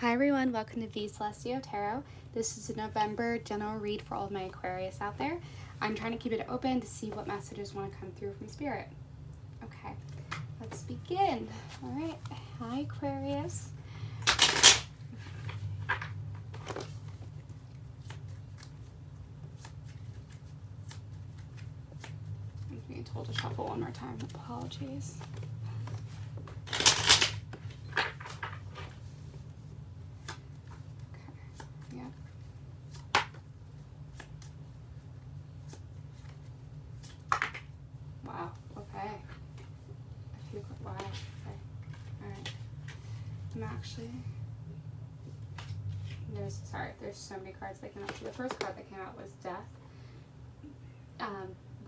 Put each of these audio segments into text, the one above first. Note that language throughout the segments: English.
Hi everyone, welcome to V Celestio Tarot. This is a November general read for all of my Aquarius out there. I'm trying to keep it open to see what messages want to come through from Spirit. Okay, let's begin. All right, hi Aquarius. I'm being told to shuffle one more time. Apologies. Wow, okay. Wow, okay. Alright. I'm actually... There's so many cards that came out. So the first card that came out was Death,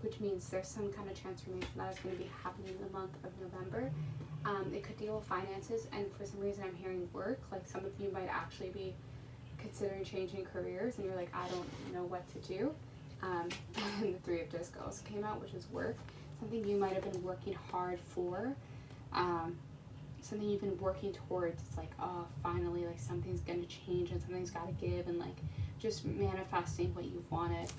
which means there's some kind of transformation that is going to be happening in the month of November. It could deal with finances, and for some reason I'm hearing work. Like some of you might actually be considering changing careers, and you're like, I don't know what to do. And the Three of Discs also came out, which is work. Something you might have been working hard for, something you've been working towards. It's like, oh, finally, like something's gonna change and something's gotta give, and like just manifesting what you've wanted,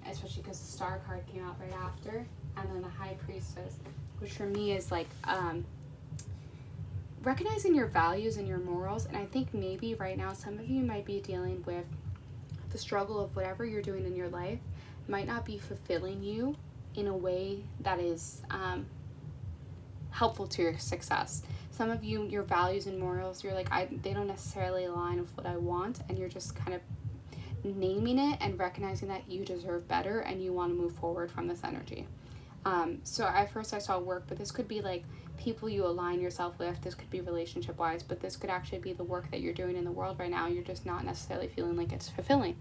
especially because the Star card came out right after, and then the High Priestess, which for me is like recognizing your values and your morals. And I think maybe right now some of you might be dealing with the struggle of whatever you're doing in your life might not be fulfilling you in a way that is helpful to your success. Some of you, your values and morals, you're like, they don't necessarily align with what I want, and you're just kind of naming it and recognizing that you deserve better and you want to move forward from this energy. So at first I saw work, but this could be like people you align yourself with. This could be relationship wise, but this could actually be the work that you're doing in the world right now. You're just not necessarily feeling like it's fulfilling.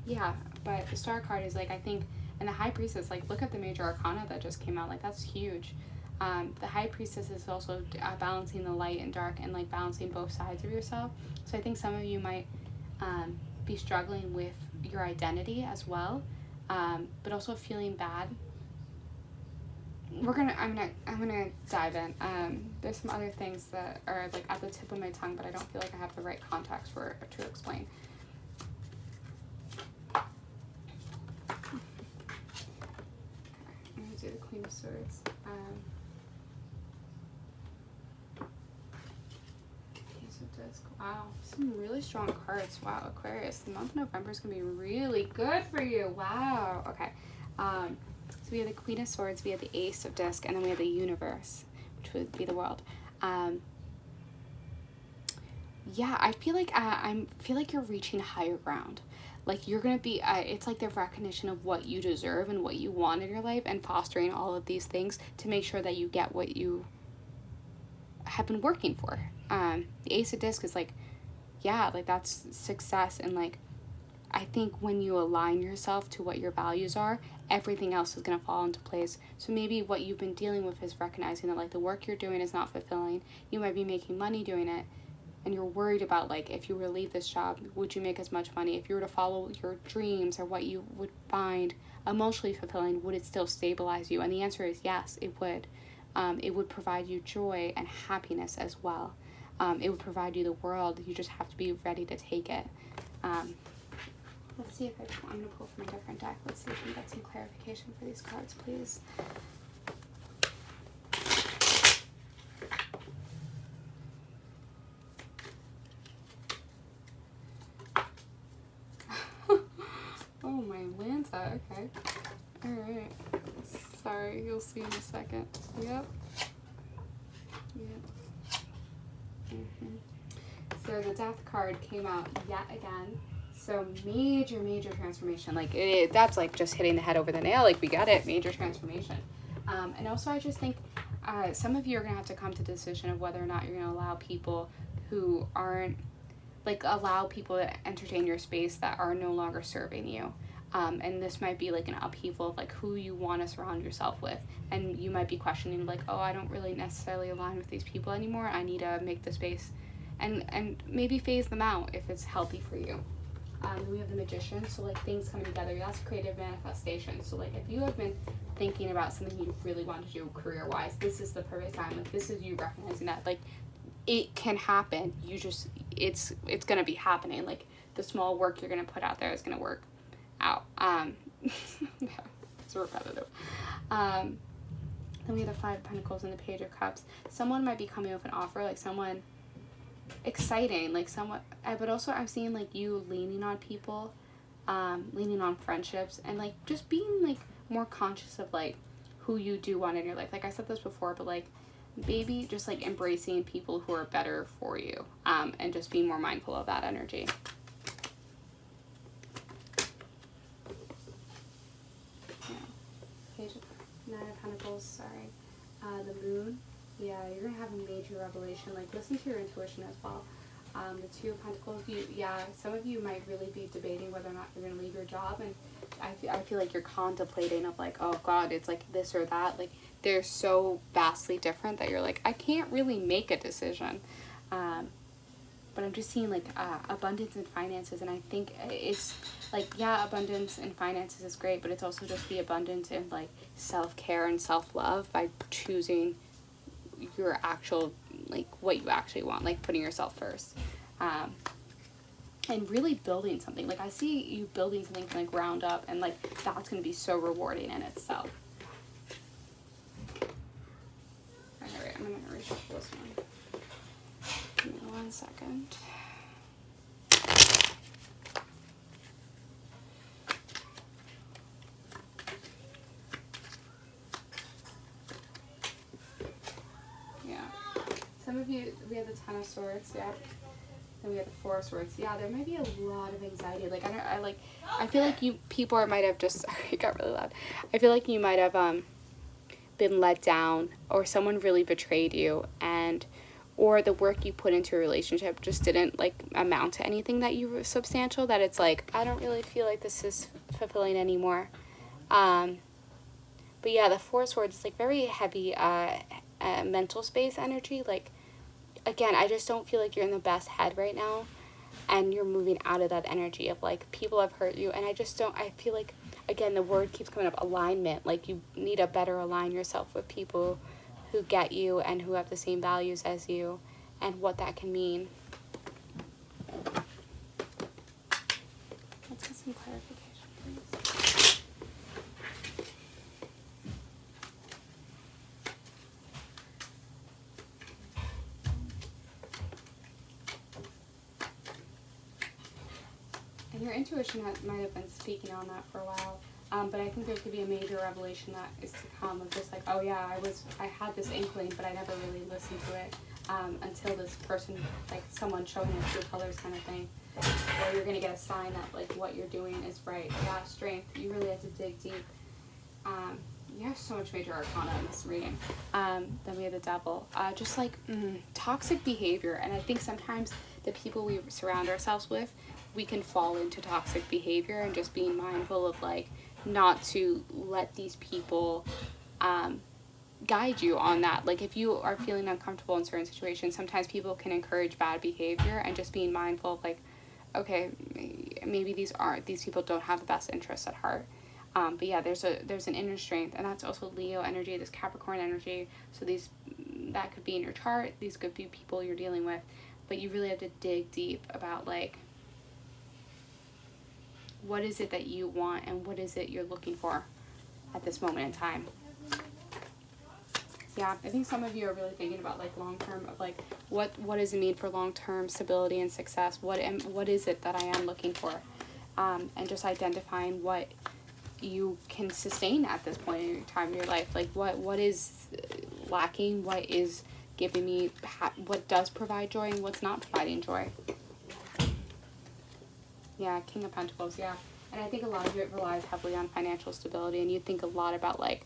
Yeah, but the Star card is like, I think, and the High Priestess, like look at the Major Arcana that just came out, like that's huge. The High Priestess is also balancing the light and dark, and like balancing both sides of yourself. So I think some of you might be struggling with your identity as well, but also feeling bad. I'm gonna dive in. There's some other things that are like at the tip of my tongue, but I don't feel like I have the right context to explain. I'm gonna do the Queen of Swords. Ace of Discs. Wow, some really strong cards. Wow, Aquarius, the month of November is gonna be really good for you. Wow. Okay. So we have the Queen of Swords, we have the Ace of Discs, and then we have the Universe, which would be the world. Yeah, I feel like you're reaching higher ground. Like you're gonna be, it's like the recognition of what you deserve and what you want in your life, and fostering all of these things to make sure that you get what you have been working for. The Ace of Discs is like, yeah, like that's success, and like I think when you align yourself to what your values are, everything else is going to fall into place. So maybe what you've been dealing with is recognizing that like the work you're doing is not fulfilling. You might be making money doing it, and you're worried about like, if you were to leave this job, would you make as much money? If you were to follow your dreams or what you would find emotionally fulfilling, would it still stabilize you? And the answer is yes, it would. It would provide you joy and happiness as well. It would provide you the world. You just have to be ready to take it. Let's see if I'm going to pull from a different deck. Let's see if we can get some clarification for these cards, please. Oh, my Lanta. Okay. All right. Sorry, you'll see in a second. Yep. So the Death card came out yet again. So major transformation. Like that's like just hitting the head over the nail. Like we got it, major transformation. And also I just think some of you are gonna have to come to the decision of whether or not you're gonna allow people who aren't, like allow people to entertain your space that are no longer serving you. And this might be like an upheaval of like who you want to surround yourself with. And you might be questioning like, oh, I don't really necessarily align with these people anymore. I need to make the space and maybe phase them out if it's healthy for you. We have the Magician, so like things coming together, that's creative manifestation. So like if you have been thinking about something you really want to do career-wise, this is the perfect time. Like this is you recognizing that like it can happen. You just, it's going to be happening. Like, the small work you're going to put out there is going to work out. It's repetitive. Then we have the Five of Pentacles and the Page of Cups. Someone might be coming with an offer, like someone exciting, like someone, but also I'm seeing like you leaning on people, leaning on friendships, and like just being like more conscious of like who you do want in your life. Like I said this before, but like maybe just like embracing people who are better for you, and just being more mindful of that energy. Yeah. Page of Nine of Pentacles, sorry. The Moon. Yeah, you're going to have a major revelation. Like, listen to your intuition as well. The Two of Pentacles, some of you might really be debating whether or not you're going to leave your job. And I feel like you're contemplating of like, oh God, it's like this or that. Like, they're so vastly different that you're like, I can't really make a decision. But I'm just seeing like abundance in finances. And I think it's like, yeah, abundance in finances is great, but it's also just the abundance in like self-care and self-love by choosing your actual, like what you actually want, like putting yourself first, and really building something. Like I see you building something from the ground up, and like that's going to be so rewarding in itself. Alright, I'm going to reshuffle this one. Give me 1 second. Some of you, we have the Ten of Swords, yeah. Then we have the Four of Swords. Yeah, there might be a lot of anxiety. Like, I feel like people might have just, sorry, it got really loud. I feel like you might have been let down, or someone really betrayed you, or the work you put into a relationship just didn't, like, amount to anything that you were substantial, that it's like, I don't really feel like this is fulfilling anymore. But yeah, the Four of Swords is, like, very heavy, mental space energy. Like, again, I just don't feel like you're in the best head right now, and you're moving out of that energy of like people have hurt you, and I feel like, again, the word keeps coming up, alignment. Like, you need to better align yourself with people who get you and who have the same values as you, and what that can mean. Let's get some clarification, please. And your intuition might have been speaking on that for a while, but I think there could be a major revelation that is to come of just like, oh yeah, I had this inkling, but I never really listened to it until this person, like someone showing me true colors kind of thing. Or you're going to get a sign that like what you're doing is right. Yeah, strength. You really have to dig deep. You have so much major arcana in this reading. Then we have the Devil. Just like toxic behavior. And I think sometimes the people we surround ourselves with, we can fall into toxic behavior, and just being mindful of like not to let these people guide you on that. Like, if you are feeling uncomfortable in certain situations, sometimes people can encourage bad behavior, and just being mindful of like, okay, maybe these people don't have the best interests at heart. But yeah, there's an inner strength, and that's also Leo energy, this Capricorn energy. So that could be in your chart. These could be people you're dealing with, but you really have to dig deep about like, what is it that you want, and what is it you're looking for at this moment in time. Yeah, I think some of you are really thinking about like long-term, of like what does it mean for long-term stability and success? What is it that I am looking for? And just identifying what you can sustain at this point in your time in your life. Like what is lacking, what is giving me, what does provide joy, and what's not providing joy. Yeah, King of Pentacles, yeah. And I think a lot of it relies heavily on financial stability, and you think a lot about like,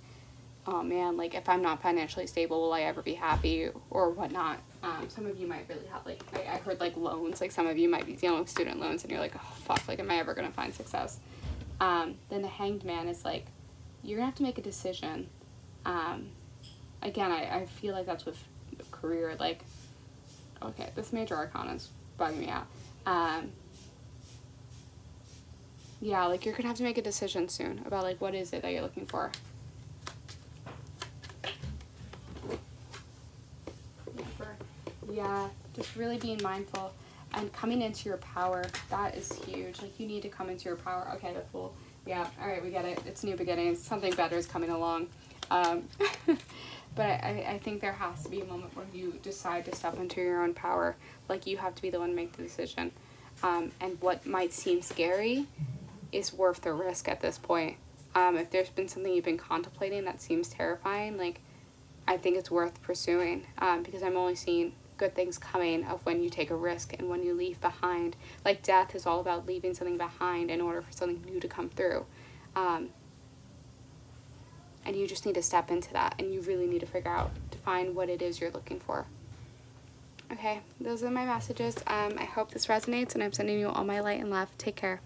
oh man, like if I'm not financially stable, will I ever be happy or whatnot? Some of you might really have like, I heard like loans, like some of you might be dealing with student loans, and you're like, oh fuck, like am I ever going to find success? Then the Hanged Man is like, you're going to have to make a decision. Again, I feel like that's with career, like, okay, this major arcana is bugging me out. Yeah, like you're gonna have to make a decision soon about like what is it that you're looking for. Yeah, just really being mindful and coming into your power. That is huge. Like, you need to come into your power. Okay, the Fool. Yeah, all right, we get it. It's new beginnings. Something better is coming along. Um, but I think there has to be a moment where you decide to step into your own power. Like, you have to be the one to make the decision. And what might seem scary is worth the risk at this point. If there's been something you've been contemplating that seems terrifying, like, I think it's worth pursuing, because I'm only seeing good things coming of when you take a risk and when you leave behind. Like, death is all about leaving something behind in order for something new to come through. And you just need to step into that, and you really need to figure out, define what it is you're looking for. Okay, those are my messages. I hope this resonates, and I'm sending you all my light and love. Take care.